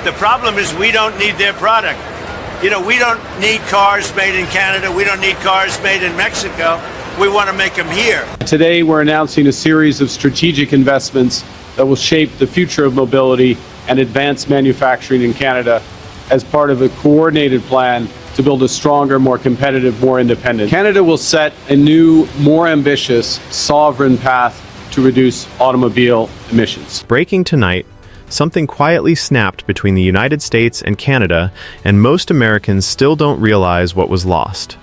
The problem is we don't need their product. You know, we don't need cars made in Canada. We don't need cars made in Mexico. We want to make them here. Today, we're announcing a series of strategic investments that will shape the future of mobility and advance manufacturing in Canada as part of a coordinated plan to build a stronger, more competitive, more independent. Canada will set a new, more ambitious, sovereign path to reduce automobile emissions. Breaking tonight, something quietly snapped between the United States and Canada, and most Americans still don't realize what was lost.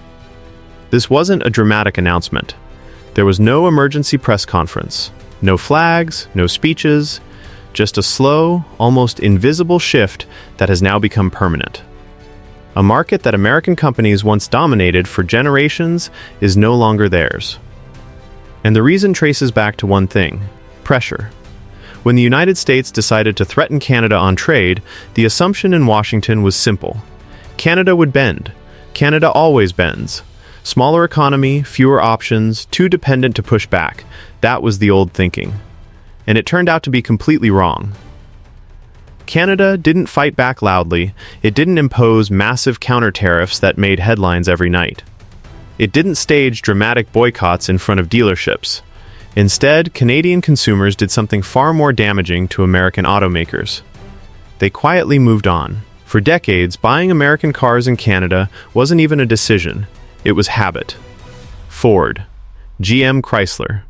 This wasn't a dramatic announcement. There was no emergency press conference, no flags, no speeches, just a slow, almost invisible shift that has now become permanent. A market that American companies once dominated for generations is no longer theirs. And the reason traces back to one thing: pressure. When the United States decided to threaten Canada on trade, the assumption in Washington was simple. Canada would bend. Canada always bends. Smaller economy, fewer options, too dependent to push back. That was the old thinking. And it turned out to be completely wrong. Canada didn't fight back loudly. It didn't impose massive counter tariffs that made headlines every night. It didn't stage dramatic boycotts in front of dealerships. Instead, Canadian consumers did something far more damaging to American automakers. They quietly moved on. For decades, buying American cars in Canada wasn't even a decision. It was habit. Ford, GM, Chrysler.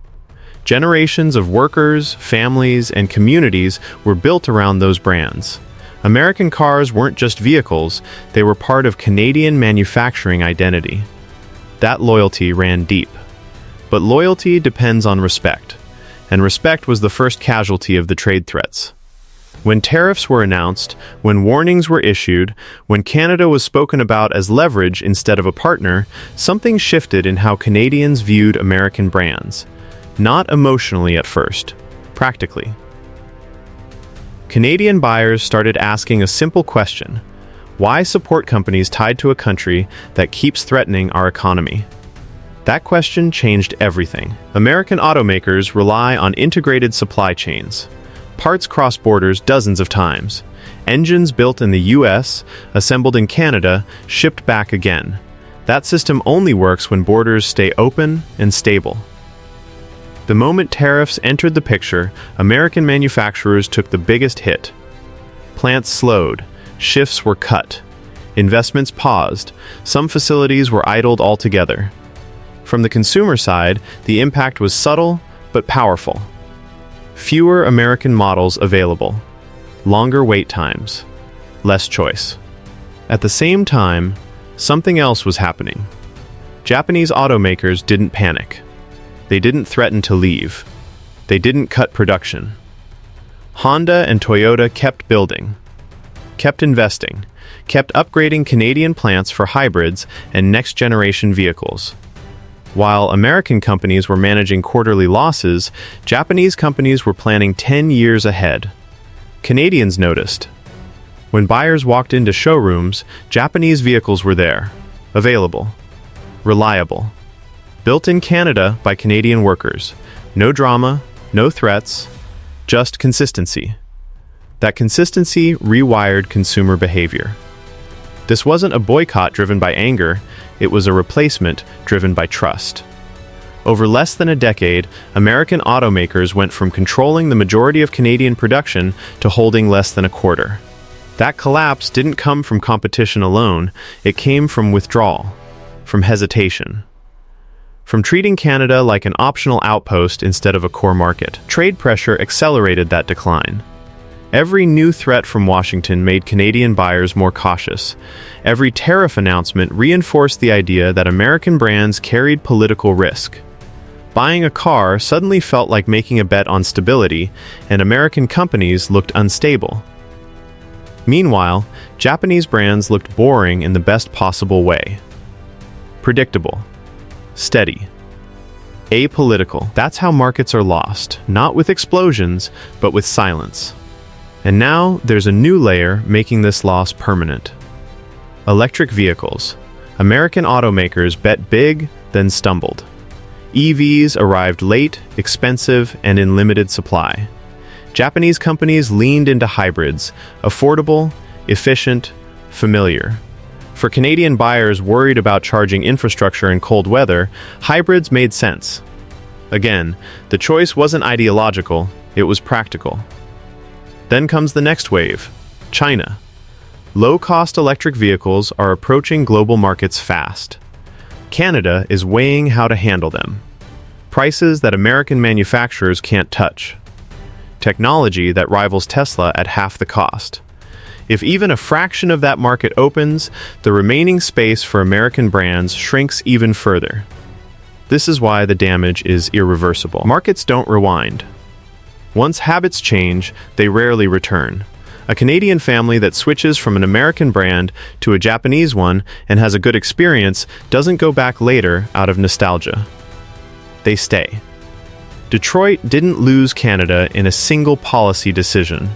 Generations of workers, families, and communities were built around those brands. American cars weren't just vehicles, they were part of Canadian manufacturing identity. That loyalty ran deep. But loyalty depends on respect, and respect was the first casualty of the trade threats. When tariffs were announced, when warnings were issued, when Canada was spoken about as leverage instead of a partner, something shifted in how Canadians viewed American brands. Not emotionally at first, practically. Canadian buyers started asking a simple question: why support companies tied to a country that keeps threatening our economy? That question changed everything. American automakers rely on integrated supply chains. Parts cross borders dozens of times. Engines built in the US, assembled in Canada, shipped back again. That system only works when borders stay open and stable. The moment tariffs entered the picture, American manufacturers took the biggest hit. Plants slowed, shifts were cut, investments paused, some facilities were idled altogether. From the consumer side, the impact was subtle but powerful. Fewer American models available, longer wait times, less choice. At the same time, something else was happening. Japanese automakers didn't panic. They didn't threaten to leave. They didn't cut production. Honda and Toyota kept building, kept investing, kept upgrading Canadian plants for hybrids and next-generation vehicles. While American companies were managing quarterly losses, Japanese companies were planning 10 years ahead. Canadians noticed. When buyers walked into showrooms, Japanese vehicles were there, available, reliable. Built in Canada by Canadian workers. No drama, no threats, just consistency. That consistency rewired consumer behavior. This wasn't a boycott driven by anger, it was a replacement driven by trust. Over less than a decade, American automakers went from controlling the majority of Canadian production to holding less than a quarter. That collapse didn't come from competition alone, it came from withdrawal, from hesitation. From treating Canada like an optional outpost instead of a core market. Trade pressure accelerated that decline. Every new threat from Washington made Canadian buyers more cautious. Every tariff announcement reinforced the idea that American brands carried political risk. Buying a car suddenly felt like making a bet on stability, and American companies looked unstable. Meanwhile, Japanese brands looked boring in the best possible way. Predictable. Steady. Apolitical. That's how markets are lost, not with explosions, but with silence. And now, there's a new layer making this loss permanent. Electric vehicles. American automakers bet big, then stumbled. EVs arrived late, expensive, and in limited supply. Japanese companies leaned into hybrids, affordable, efficient, familiar. For Canadian buyers worried about charging infrastructure in cold weather, hybrids made sense. Again, the choice wasn't ideological, it was practical. Then comes the next wave, China. Low-cost electric vehicles are approaching global markets fast. Canada is weighing how to handle them. Prices that American manufacturers can't touch. Technology that rivals Tesla at half the cost. If even a fraction of that market opens, the remaining space for American brands shrinks even further. This is why the damage is irreversible. Markets don't rewind. Once habits change, they rarely return. A Canadian family that switches from an American brand to a Japanese one and has a good experience doesn't go back later out of nostalgia. They stay. Detroit didn't lose Canada in a single policy decision.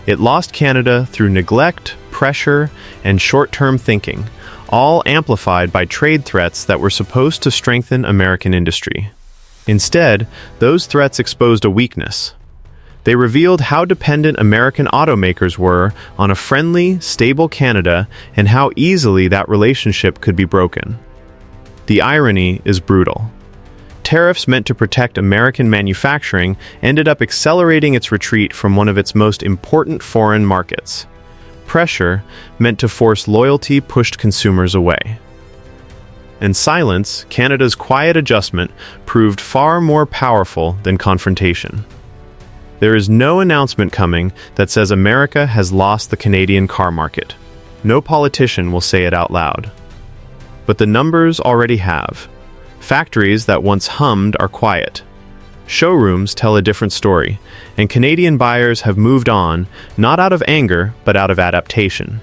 It lost Canada through neglect, pressure, and short-term thinking, all amplified by trade threats that were supposed to strengthen American industry. Instead, those threats exposed a weakness. They revealed how dependent American automakers were on a friendly, stable Canada and how easily that relationship could be broken. The irony is brutal. Tariffs meant to protect American manufacturing ended up accelerating its retreat from one of its most important foreign markets. Pressure, meant to force loyalty, pushed consumers away. And silence, Canada's quiet adjustment, proved far more powerful than confrontation. There is no announcement coming that says America has lost the Canadian car market. No politician will say it out loud. But the numbers already have. Factories that once hummed are quiet. Showrooms tell a different story, and Canadian buyers have moved on, not out of anger, but out of adaptation.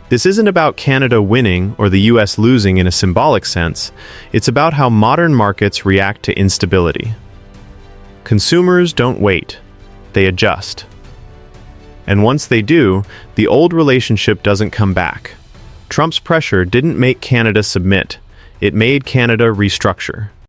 This isn't about Canada winning or the US losing in a symbolic sense. It's about how modern markets react to instability. Consumers don't wait. They adjust. And once they do, the old relationship doesn't come back. Trump's pressure didn't make Canada submit. It made Canada restructure.